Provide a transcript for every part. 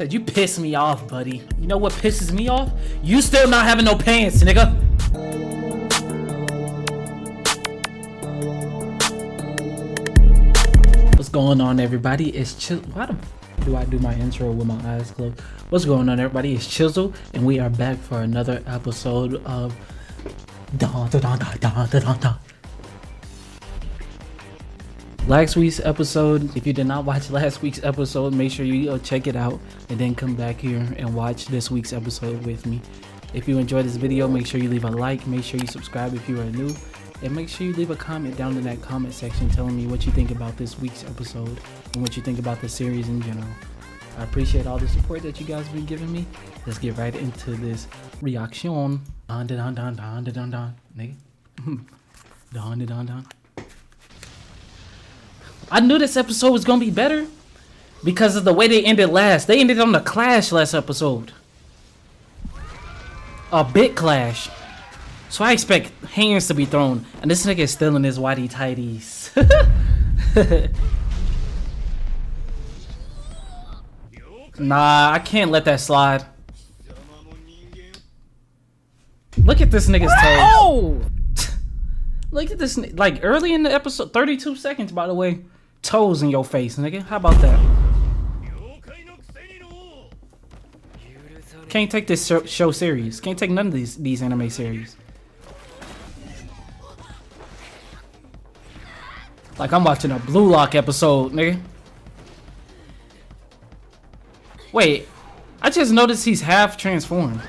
Said you piss me off, buddy. You know what pisses me off? You still not having no pants, nigga. What's going on, everybody? It's Chill. Why do I do my intro with my eyes closed? What's going on, everybody? It's Chisel, and we are back for another episode of Dandadan. Last week's episode, if you did not watch last week's episode, make sure you go check it out and then come back here and watch this week's episode with me. If you enjoyed this video, make sure you leave a like, make sure you subscribe if you are new, and make sure you leave a comment down in that comment section telling me what you think about this week's episode and what you think about the series in general. I appreciate all the support that you guys have been giving me. Let's get right into this reaction. Nigga. I knew this episode was gonna be better because of the way they ended last. They ended on the clash last episode. A big clash. So I expect hands to be thrown. And this nigga is still in his whitey tighties. Nah, I can't let that slide. Look at this nigga's toes. Look at this, like early in the episode, 32 seconds by the way. Toes in your face, nigga. How about that? Can't take this show serious. Can't take none of these anime series. Like I'm watching a Blue Lock episode, nigga. Wait, I just noticed he's half transformed.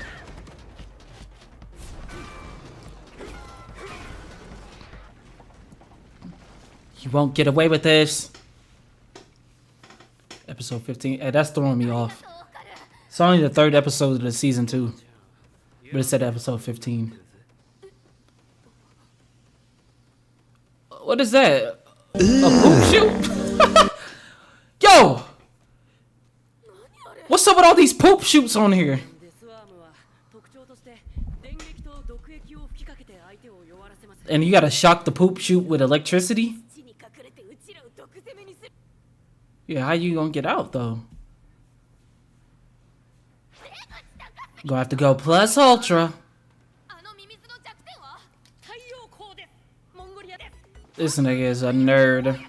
You won't get away with this. Episode 15. Hey, that's throwing me off. It's only the third episode of the season 2. But it said episode 15. What is that? A poop shoot? Yo! What's up with all these poop shoots on here? And you gotta shock the poop shoot with electricity? Yeah, how you gonna get out though? Gonna have to go plus ultra. This nigga is a nerd.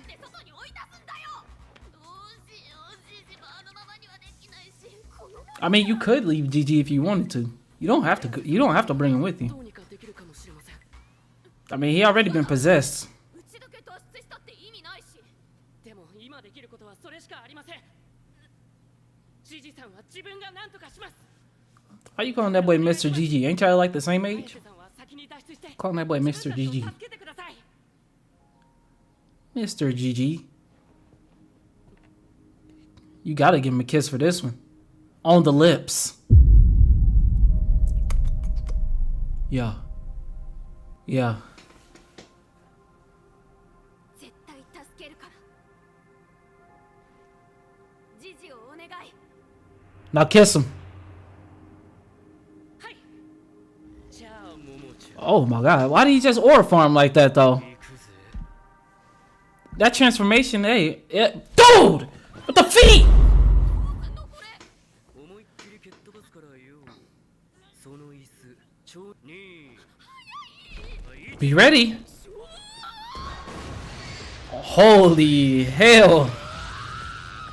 I mean, you could leave GG if you wanted to. You don't have to. You don't have to bring him with you. I mean, he already been possessed. Why you calling that boy Mr. GG? Ain't y'all like the same age? Calling that boy Mr. GG. Mr. GG. You gotta give him a kiss for this one. On the lips. Yeah. Yeah. Now kiss him. Oh my god, why did he just aura farm like that though? That transformation, hey, dude! With the feet! Be ready. Holy hell.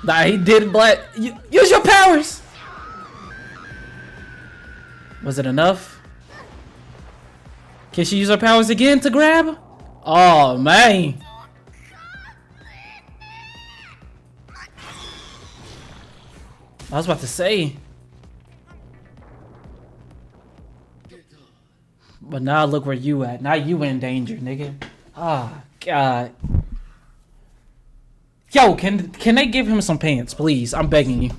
Nah, he did black. Use your powers! Was it enough? Can she use her powers again to grab? Oh, man. I was about to say. But now look where you at. Now you in danger, nigga. Oh, God. Yo, can they give him some pants, please? I'm begging you.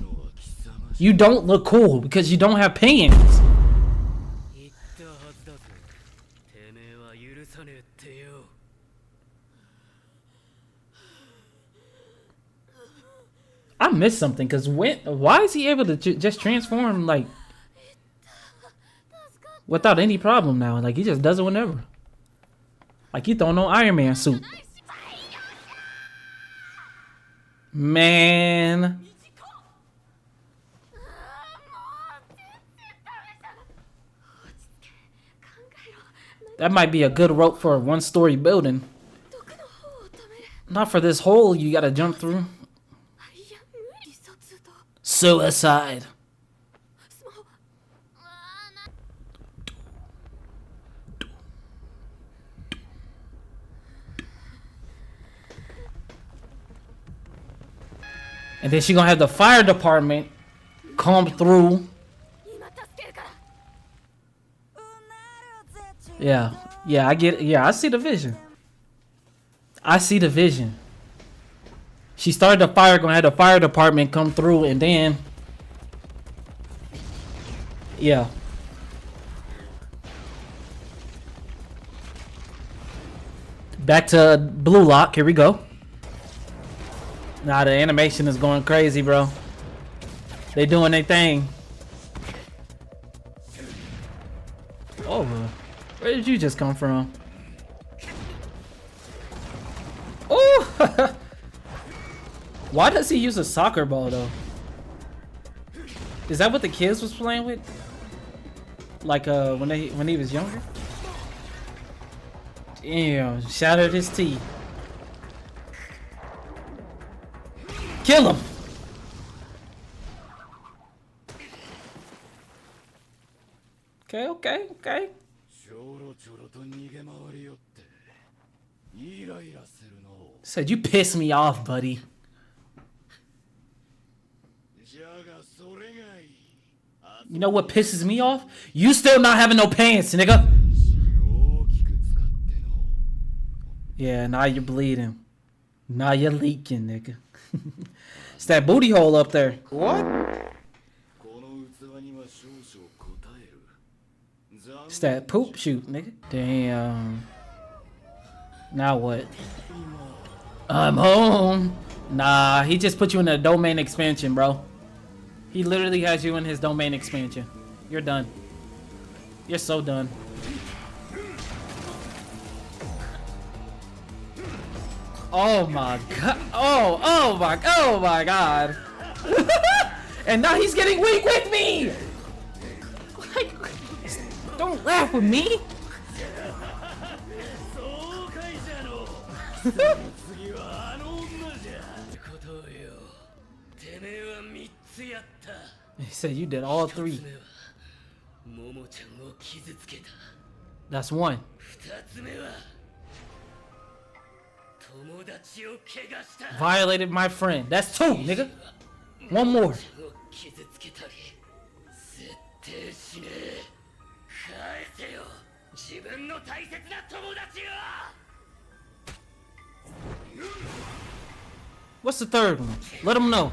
You don't look cool because you don't have pants. I missed something because why is he able to just transform like without any problem now? Like he just does it whenever. Like he throwing on Iron Man suit. Man. That might be a good rope for a one-story building. Not for this hole you gotta jump through. Suicide. And then she gonna have the fire department come through. Yeah, I get it. Yeah, I see the vision. I see the vision. She started the fire, gonna have the fire department come through, and then yeah. Back to blue lock. Here we go. Nah, the animation is going crazy, bro. They doing their thing. Oh, where did you just come from? Oh! Why does he use a soccer ball though? Is that what the kids was playing with? Like when he was younger? Damn, shattered his teeth. Kill him! Okay. Said you piss me off, buddy. You know what pisses me off? You still not having no pants, nigga. Yeah, now you're bleeding. Now you're leaking, nigga. It's that booty hole up there. What? It's that poop shoot, nigga. Damn. Now what? I'm home. Nah, he just put you in a domain expansion, bro. He literally has you in his domain expansion. You're done. You're so done. Oh my god. Oh my god. And now he's getting weak with me. Like, don't laugh with me. He said you did all three. That's one. Violated my friend. That's two, nigga. One more. What's the third one? Let him know.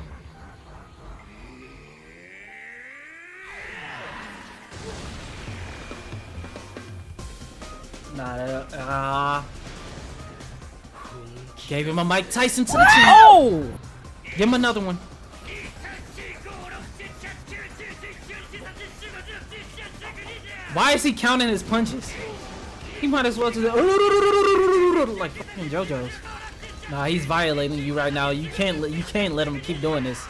Gave him a Mike Tyson to the team. Oh! Give him another one. Why is he counting his punches? He might as well just like fucking JoJo's. Nah, he's violating you right now. You can't let him keep doing this.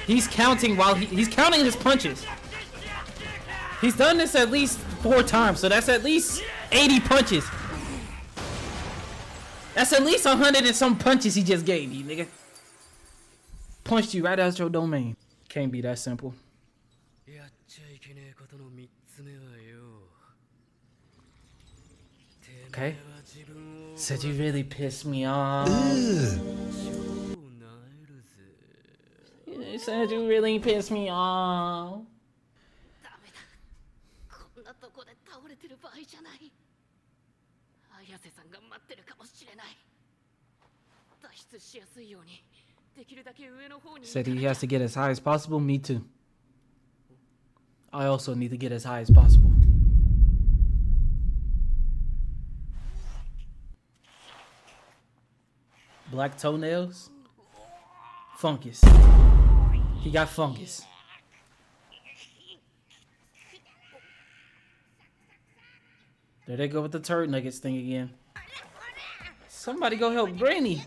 He's counting while he's counting his punches. He's done this at least 4 times, so that's at least 80 punches. That's at least 100 and some punches he just gave you, nigga. Punched you right out your domain. Can't be that simple. Okay. Said you really pissed me off. You said you really pissed me off. Said he has to get as high as possible. Me too. I also need to get as high as possible. Black toenails. Fungus. He got fungus. There they go with the turd nuggets thing again. Somebody go help Granny.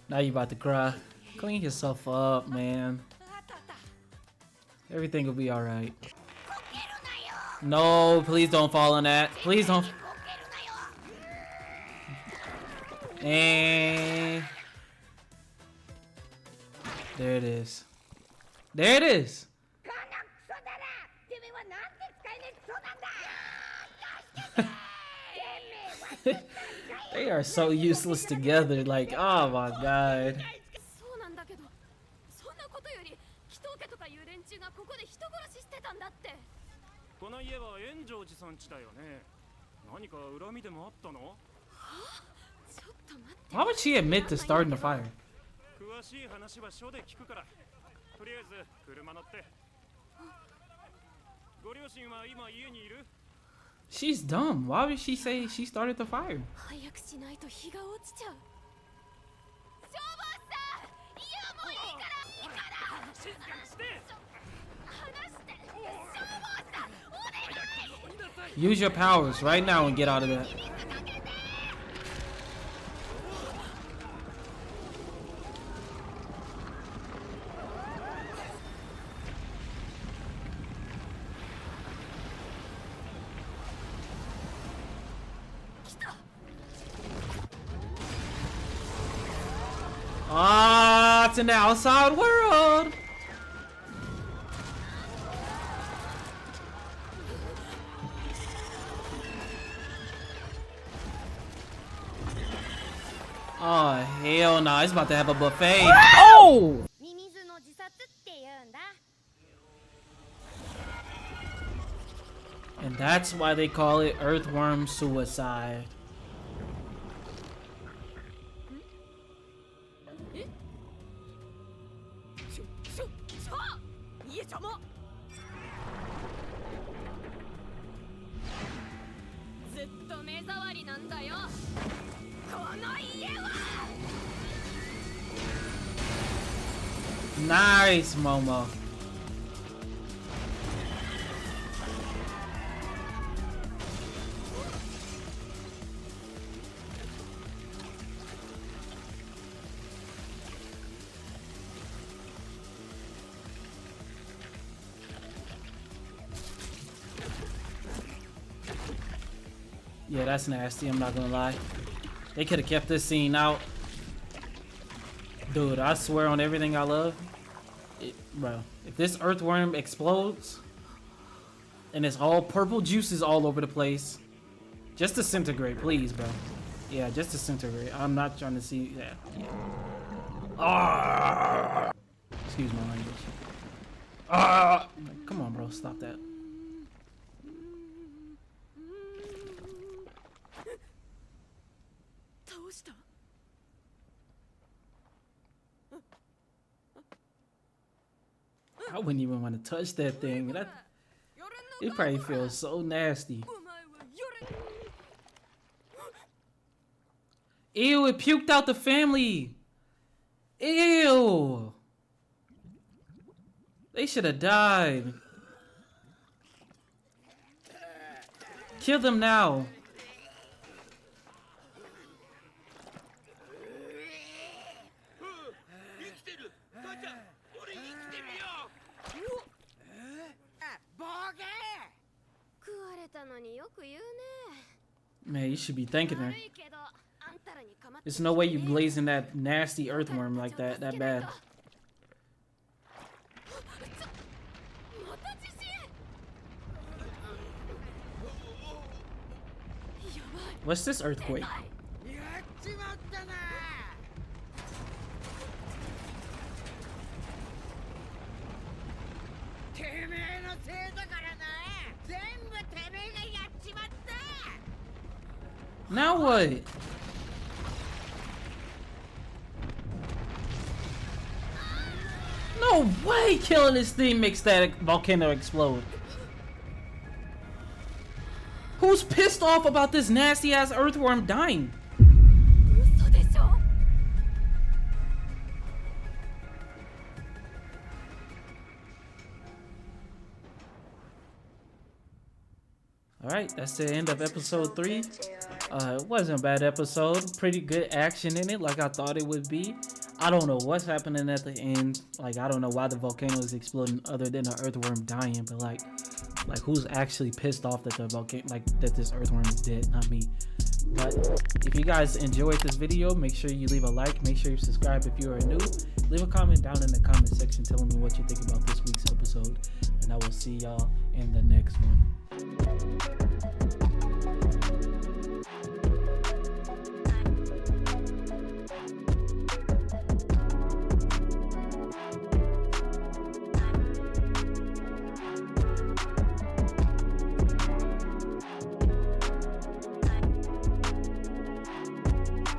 Now you about to cry. Clean yourself up, man. Everything will be alright. No, please don't fall on that. Please don't. And there it is. There it is. They are so useless together. Like, oh my god. この家は炎上寺さん家だよね。何か恨みでもあったの？ Why would she admit to starting the fire? 詳しい話は署で聞くから。とりあえず車乗って。ご両親は今家にいる？ She's dumb. Why would she say she started the fire? 早くしないと日が落ちちゃう。消防さん、いやもういいからいいから。静かにして。話して。消防さん、お願い。 Use your powers right now and get out of that. Ah, it's in the outside world. Oh, hell no. It's about to have a buffet. Oh! And that's why they call it earthworm suicide. Nice, Momo. Yeah, that's nasty, I'm not gonna lie. They could have kept this scene out. Dude, I swear on everything I love. Bro, if this earthworm explodes and it's all purple juices all over the place, just disintegrate, please, bro. Yeah, just disintegrate. I'm not trying to see that. Yeah. Excuse my language. Come on, bro, stop that. I wouldn't even want to touch that thing. It probably feels so nasty. Ew, it puked out the family. Ew. They should have died. Kill them now. Man, you should be thanking her. There's no way you blazing that nasty earthworm like that bad. What's this earthquake? Now what? No way killing this thing makes that volcano explode. Who's pissed off about this nasty ass earthworm dying? Alright, that's the end of episode 3. It wasn't a bad episode. Pretty good action in it, like I thought it would be. I don't know what's happening at the end. Like, I don't know why the volcano is exploding other than the earthworm dying, but like who's actually pissed off that the volcano, like that this earthworm is dead? Not me. But if you guys enjoyed this video, make sure you leave a like, make sure you subscribe if you are new. Leave a comment down in the comment section telling me what you think about this week's episode, and I will see y'all in the next one.